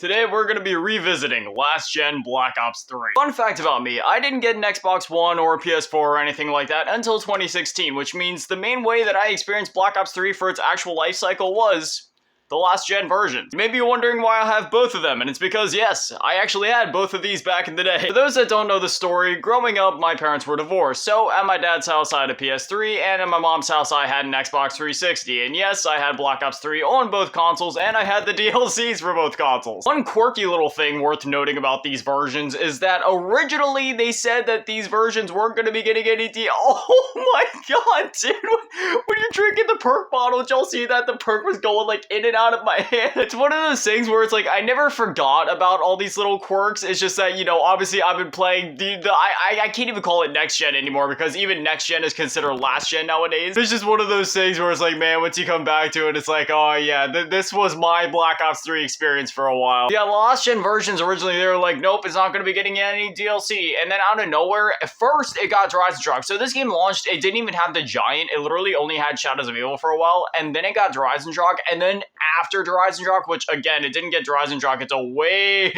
Today we're going to be revisiting last gen Black Ops 3. Fun fact about me, I didn't get an Xbox One or a PS4 or anything like that until 2016, which means the main way that I experienced Black Ops 3 for its actual life cycle was the last gen version. You may be wondering why I have both of them, and it's because, yes, I actually had both of these back in the day. For those that don't know the story, growing up, my parents were divorced, so at my dad's house I had a PS3, and at my mom's house I had an Xbox 360, and yes, I had Black Ops 3 on both consoles, and I had the DLCs for both consoles. One quirky little thing worth noting about these versions is that originally they said that these versions weren't going to be getting any Oh my god, dude! When you're drinking the perk bottle, did y'all see that? The perk was going like in and out of my hand. It's one of those things where it's like, I never forgot about all these little quirks. It's just that, you know, obviously I've been playing I can't even call it next gen anymore because even next gen is considered last gen nowadays. It's just one of those things where it's like, man, once you come back to it, it's like, oh yeah, this was my Black Ops 3 experience for a while. Yeah, the last gen versions originally, they were like, nope, it's not going to be getting any DLC. And then out of nowhere, at first it got Rise and Shock. So this game launched, it didn't even have the Giant. It literally only had Shadows of Evil for a while. And then it got Rise and Shock. And then after Rise and Shock, which again, it didn't get Rise and Shock until way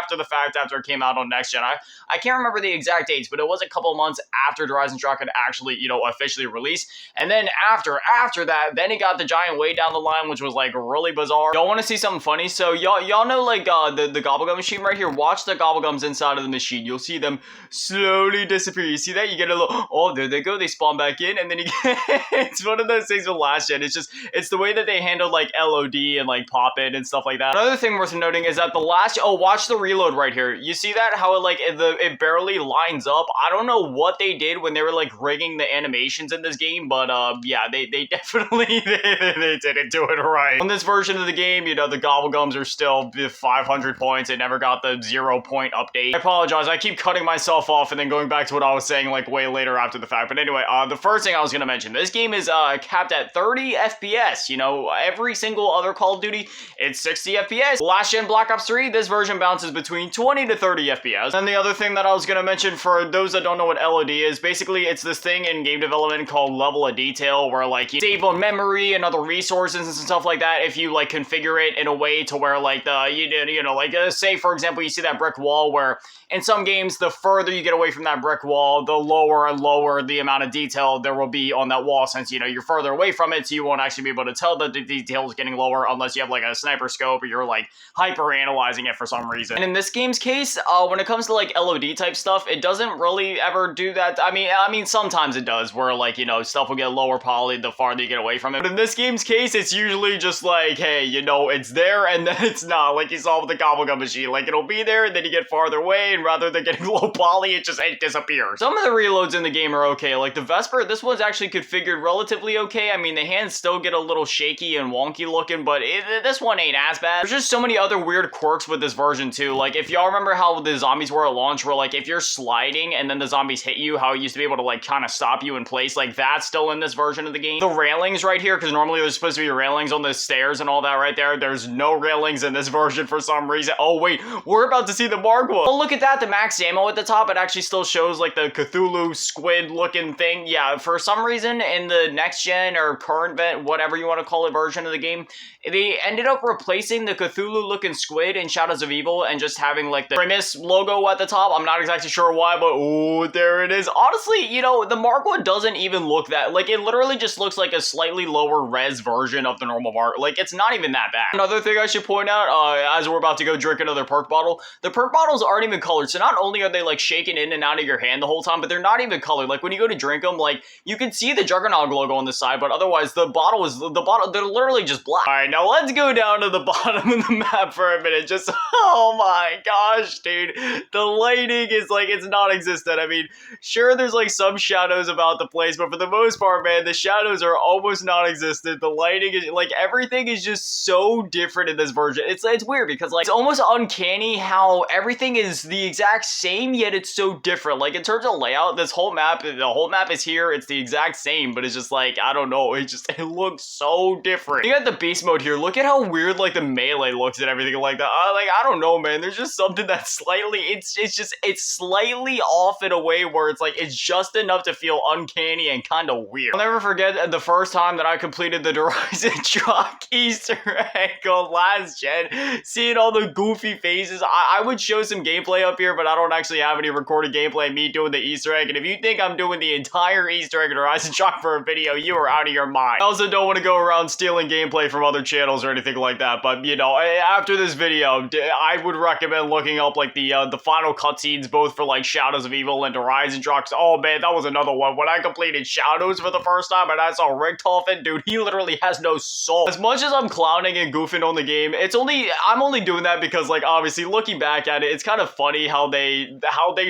after the fact, after it came out on next gen. I can't remember the exact dates, but it was a couple months after Rise and Shock had actually, you know, officially released. And then after that, then it got the Giant way down the line, which was like really bizarre. Y'all want to see something funny? So y'all know like the gobblegum machine right here. Watch the gobblegums inside of the machine. You'll see them slowly disappear. You see that? You get a little, oh, there they go. They spawn back in, and then you get, it's one of those things with last gen. It's the way that they handled like LOD and like pop-in and stuff like that. Another thing worth noting is that the last, watch the reload right here. You see that? How it barely lines up. I don't know what they did when they were like rigging the animations in this game, but yeah, they definitely they didn't do it right. On this version of the game, you know, the gobblegums are still 500 points. It never got the 0-point update. I apologize. I keep cutting myself off and then going back to what I was saying like way later after the fact. But anyway, the first thing I was going to mention, this game is capped at 30 FPS. You know, every single other Call of Duty, it's 60 FPS. Last gen Black Ops 3, this version bounces between 20 to 30 FPS. And the other thing that I was going to mention for those that don't know what LOD is, basically it's this thing in game development called level of detail where like you save on memory and other resources and stuff like that if you like configure it in a way to where like say for example you see that brick wall where in some games the further you get away from that brick wall, the lower and lower the amount of detail there will be on that wall, since you know you're further away from it, so you won't actually be able to tell that the detail is getting lower unless you have like a sniper scope or you're like hyper analyzing it for some reason. And in this game's case, when it comes to like LOD type stuff, it doesn't really ever do that. I mean sometimes it does, where like, you know, stuff will get lower poly the farther you get away from it. But in this game's case, it's usually just like, hey, you know, it's there and then it's not, like you saw with the gobblegum machine. Like it'll be there and then you get farther away, and rather than getting low poly, it disappears. Some of the reloads in the game are okay. Like the Vesper, this one's actually configured relatively okay. I mean, the hands still get a little shaky and wonky looking, but this one ain't as bad. There's just so many other weird quirks with this version too. Like if y'all remember how the zombies were at launch, where like if you're sliding and then the zombies hit you, how it used to be able to like kind of stop you in place, like that's still in this version of the game. The railings right here, because normally there's supposed to be railings on the stairs and all that right there. There's no railings in this version for some reason. Oh wait, we're about to see the Margwa. Oh, look at that, the max ammo at the top. It actually still shows like the Cthulhu squid looking thing. Yeah, for some reason in the next gen or current, whatever you want to call it, version of the game, they ended up replacing the Cthulhu looking squid in Shadows of Evil and just having like the Primus logo at the top. I'm not exactly sure why, but oh, there it is. Honestly, you know, the Margwa doesn't even look that, like it literally just looks like a slightly lower res version of the normal Mark. Like it's not even that bad. Another thing I should point out, as we're about to go drink another perk bottle, the perk bottles aren't even colored. So not only are they like shaking in and out of your hand the whole time, but they're not even colored. Like when you go to drink them, like you can see the Juggernaut logo on the side, but otherwise the bottle, they're literally just black. All right, now let's go down to the bottom of the map for a minute. Just, oh my gosh, dude. The lighting is like, it's non-existent. I mean, sure, there's like some shadows about the place, but for the most part, man, the shadows are almost non-existent. The lighting is like, everything is just so different in this version. It's weird because like, it's almost uncanny how everything is the exact same, yet it's so different. Like in terms of layout, the whole map is here. It's the exact same, but it's just like, I don't know. It looks so different. You got the beast mode here, look at how weird like the melee looks and everything like that. Like, I don't know, man. There's just something that's slightly, it's slightly off in a way where it's like, it's just enough to feel uncanny and kind of weird. I'll never forget the first time that I completed the Horizon Truck Easter egg on last gen, seeing all the goofy faces. I would show some gameplay up here, but I don't actually have any recorded gameplay of me doing the Easter egg, and if you think I'm doing the entire Easter egg in Horizon Truck for a video, you are out of your mind. I also don't want to go around stealing gameplay from other channels or anything like that, but you know, after this video, I would recommend looking up like the final cutscenes, both for like Shadows of Evil and Horizon Trucks. Oh man, that was another one. When I completed Shadows for the first time and I saw Richtofen, dude, he literally has no soul. As much as I'm clowning and goofing on the game, I'm only doing that because, like, obviously looking back at it, it's kind of funny how they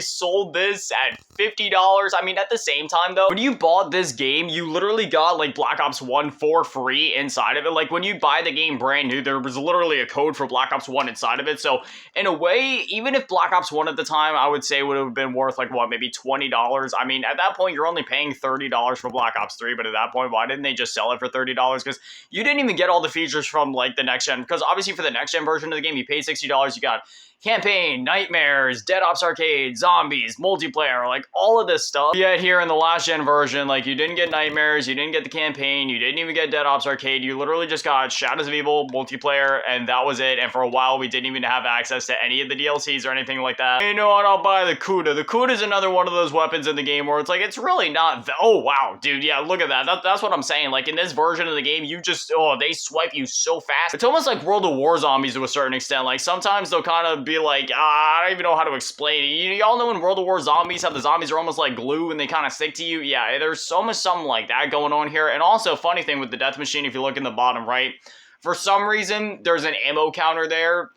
sold this at $50. I mean, at the same time though, when you bought this game, you literally got like Black Ops 1 for free inside of it. Like, when you buy the game brand new, there was literally a code for Black Ops 1 inside of it. So in a way, even if Black Ops 1 at the time, I would say would have been worth like, what, maybe $20. I mean, at that point, you're only paying $30 for Black Ops 3, but at that point, why didn't they just sell it for $30? Because you didn't even get all the features from like the next gen, because obviously for the next gen version of the game, you paid $60, you got campaign, nightmares, Dead Ops Arcade, zombies, multiplayer, like all of this stuff. Yet here in the last gen version, like, you didn't get nightmares, you didn't get the campaign, you didn't even get Dead Ops Arcade, you literally just got Shadows of Evil, multiplayer, and that was it. And for a while, we didn't even have access to any of the DLCs or anything like that. And you know what, I'll buy the Kuda. The Kuda is another one of those weapons in the game where it's like, it's really not, oh wow, dude, yeah, look at that. That's what I'm saying. Like, in this version of the game, you just, oh, they swipe you so fast. It's almost like World of War zombies to a certain extent. Like, sometimes they'll kind of be like, I don't even know how to explain it. Y'all know in World of War zombies how the zombies are almost like glue and they kind of stick to you? Yeah, there's almost something like that going on here. And also, funny thing with the death machine, if you look in the bottom right, for some reason, there's an ammo counter there,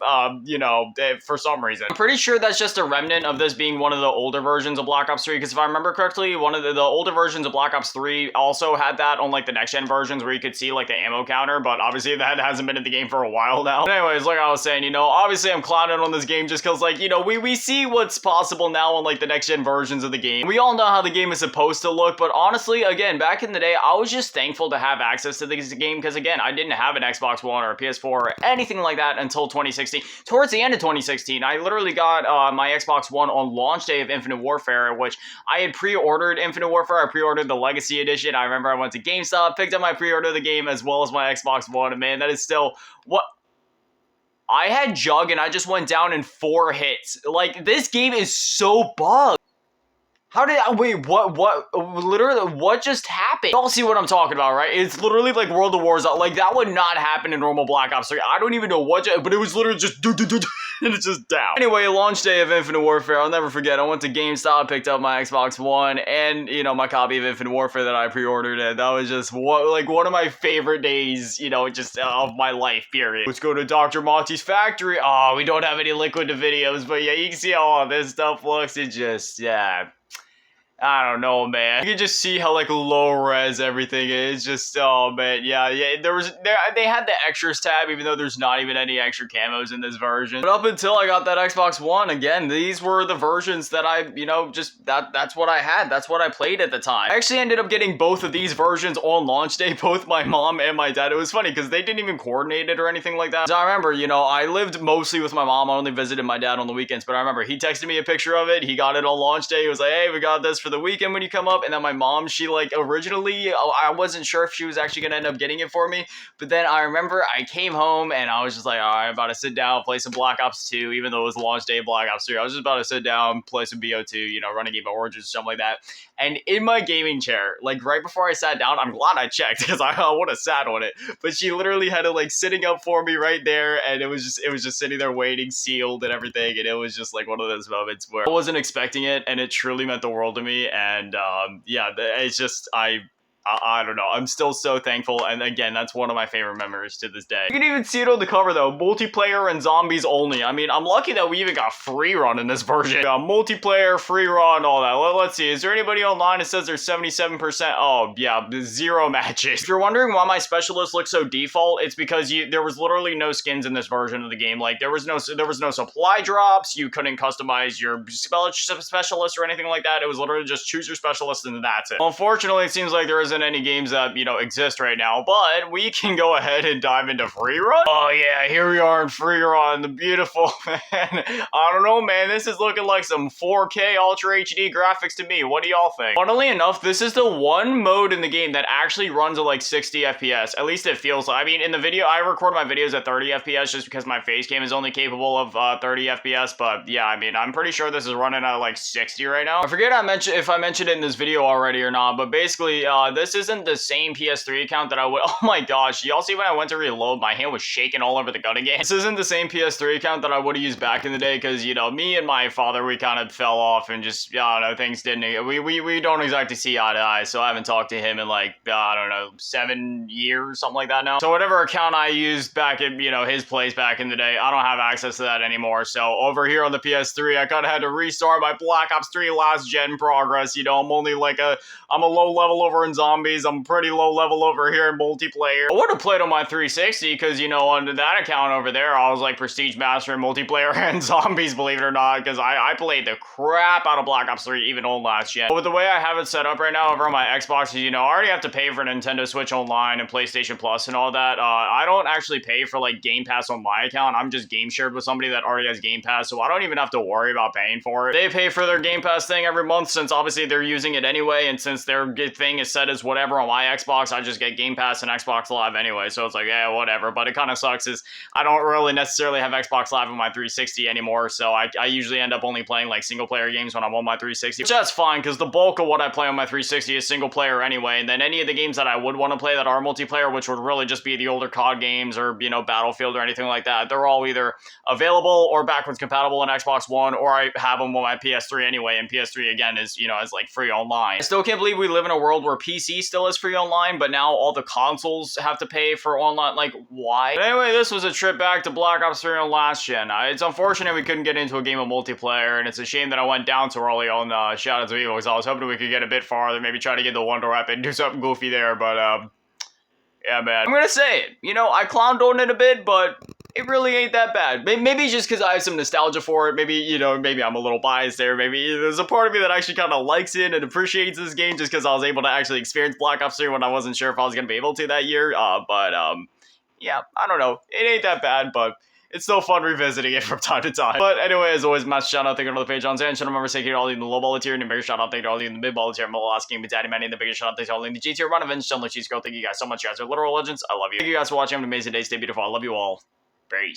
you know, for some reason. I'm pretty sure that's just a remnant of this being one of the older versions of Black Ops 3, because if I remember correctly, one of the older versions of Black Ops 3 also had that on, like, the next-gen versions where you could see, like, the ammo counter, but obviously that hasn't been in the game for a while now. But anyways, like I was saying, you know, obviously I'm clowning on this game just because, like, you know, we see what's possible now on, like, the next-gen versions of the game. We all know how the game is supposed to look, but honestly, again, back in the day, I was just thankful to have access to this game, because, again, I didn't have an Xbox One or a PS4 or anything like that until 2016. Towards the end of 2016, I literally got my Xbox One on launch day of Infinite Warfare, which I had pre-ordered Infinite Warfare. I pre-ordered the Legacy Edition. I remember I went to GameStop, picked up my pre-order of the game as well as my Xbox One, and man, that is still what... I had Jug and I just went down in 4 hits. Like, this game is so bugged. How did I, wait, what, literally, what just happened? Y'all see what I'm talking about, right? It's literally like World of Wars, like, that would not happen in normal Black Ops 3. I don't even know what, but it was literally just and it's just down. Anyway, launch day of Infinite Warfare, I'll never forget, I went to GameStop, picked up my Xbox One, and, you know, my copy of Infinite Warfare that I pre-ordered, and that was just, like, one of my favorite days, you know, just of my life, period. Let's go to Dr. Monty's factory. Oh, we don't have any liquid to videos, but yeah, you can see how all this stuff looks. It just, yeah... I don't know, man. You can just see how, like, low-res everything is. Just, oh, man, yeah, they had the extras tab, even though there's not even any extra camos in this version. But up until I got that Xbox One, again, these were the versions that I, you know, just, that's what I had. That's what I played at the time. I actually ended up getting both of these versions on launch day, both my mom and my dad. It was funny, because they didn't even coordinate it or anything like that. So I remember, you know, I lived mostly with my mom. I only visited my dad on the weekends, but I remember he texted me a picture of it. He got it on launch day. He was like, hey, we got this for the weekend when you come up. And then my mom, she, like, originally, I wasn't sure if she was actually gonna end up getting it for me, but then I remember I came home and I was just like, all right, I'm about to sit down, play some Black Ops 2, even though it was launch day of Black Ops 3. I was just about to sit down, play some BO2, you know, run a game of Origins, something like that. And in my gaming chair, like, right before I sat down, I'm glad I checked, because I would have sat on it, but she literally had it, like, sitting up for me right there, and it was just sitting there waiting, sealed and everything, and it was just like one of those moments where I wasn't expecting it, and it truly meant the world to me. And yeah, it's just, I don't know. I'm still so thankful, and again, that's one of my favorite memories to this day. You can even see it on the cover, though. Multiplayer and zombies only. I mean, I'm lucky that we even got free run in this version. Multiplayer, free run, all that. Let's see. Is there anybody online that says there's 77%? Oh, yeah, 0 matches. If you're wondering why my specialist looks so default, it's because there was literally no skins in this version of the game. Like, there was no supply drops. You couldn't customize your specialist or anything like that. It was literally just choose your specialist and that's it. Unfortunately, it seems like there isn't isn't any games that, exist right now, but we can go ahead and dive into free run. Oh yeah, here we are in free run, the beautiful, man. I don't know, man, this is looking like some 4K Ultra HD graphics to me. What do y'all think? Funnily enough, this is the one mode in the game that actually runs at like 60 FPS. At least it feels like. I mean, in the video, I record my videos at 30 FPS just because my face cam is only capable of 30 FPS, but yeah, I mean, I'm pretty sure this is running at like 60 right now. I forget if I mentioned it in this video already or not, but basically, this isn't the same PS3 account that I would. Oh my gosh, y'all see when I went to reload, my hand was shaking all over the gun again. This isn't the same PS3 account that I would have used back in the day, because, me and my father, we kind of fell off and just, I don't know, things didn't, we don't exactly see eye to eye, so I haven't talked to him in like, I don't know, 7 years, something like that now. So whatever account I used back at, his place back in the day, I don't have access to that anymore. So over here on the PS3, I kind of had to restart my Black Ops 3 last gen progress. I'm only like I'm a low level over in zombies. I'm pretty low level over here in multiplayer. I would have played on my 360 because, on that account over there, I was like Prestige Master in multiplayer and zombies, believe it or not, because I played the crap out of Black Ops 3 even on last gen. But with the way I have it set up right now over on my Xbox, I already have to pay for Nintendo Switch Online and PlayStation Plus and all that. I don't actually pay for like Game Pass on my account. I'm just game shared with somebody that already has Game Pass, so I don't even have to worry about paying for it. They pay for their Game Pass thing every month since obviously they're using it anyway, and since their thing is set as whatever on my Xbox, I just get Game Pass and Xbox Live anyway, so it's like, yeah, whatever. But it kind of sucks is I don't really necessarily have Xbox Live on my 360 anymore, so I usually end up only playing like single player games when I'm on my 360, which that's fine because the bulk of what I play on my 360 is single player anyway, and then any of the games that I would want to play that are multiplayer, which would really just be the older COD games or, Battlefield or anything like that, they're all either available or backwards compatible on Xbox One, or I have them on my PS3 anyway, and PS3 again is, is like free online. I still can't believe we live in a world where PC still is free online, but now all the consoles have to pay for online. Like, why? But anyway, this was a trip back to Black Ops 3 on last gen. It's unfortunate we couldn't get into a game of multiplayer, and it's a shame that I went down so early on Shadows of Evil, because I was hoping we could get a bit farther, maybe try to get the Wonder Weapon and do something goofy there, but yeah, man. I'm gonna say it. I clowned on it a bit, but it really ain't that bad. Maybe just because I have some nostalgia for it. Maybe, maybe I'm a little biased there. Maybe there's a part of me that actually kind of likes it and appreciates this game just because I was able to actually experience Black Ops 3 when I wasn't sure if I was gonna be able to that year. Yeah, I don't know. It ain't that bad, but it's still fun revisiting it from time to time. But anyway, as always, massive shout out, thank you to the page on and remember saying all in the low ball tier, and a bigger shout out, thank you to all in the mid ball tier, my last game with Daddy Manny, and the biggest shout out, thank you to all in the G tier, run events, Cheese Girl, thank you guys so much, you guys are literal legends, I love you. Thank you guys for watching, have an amazing day, stay beautiful, I love you all, peace.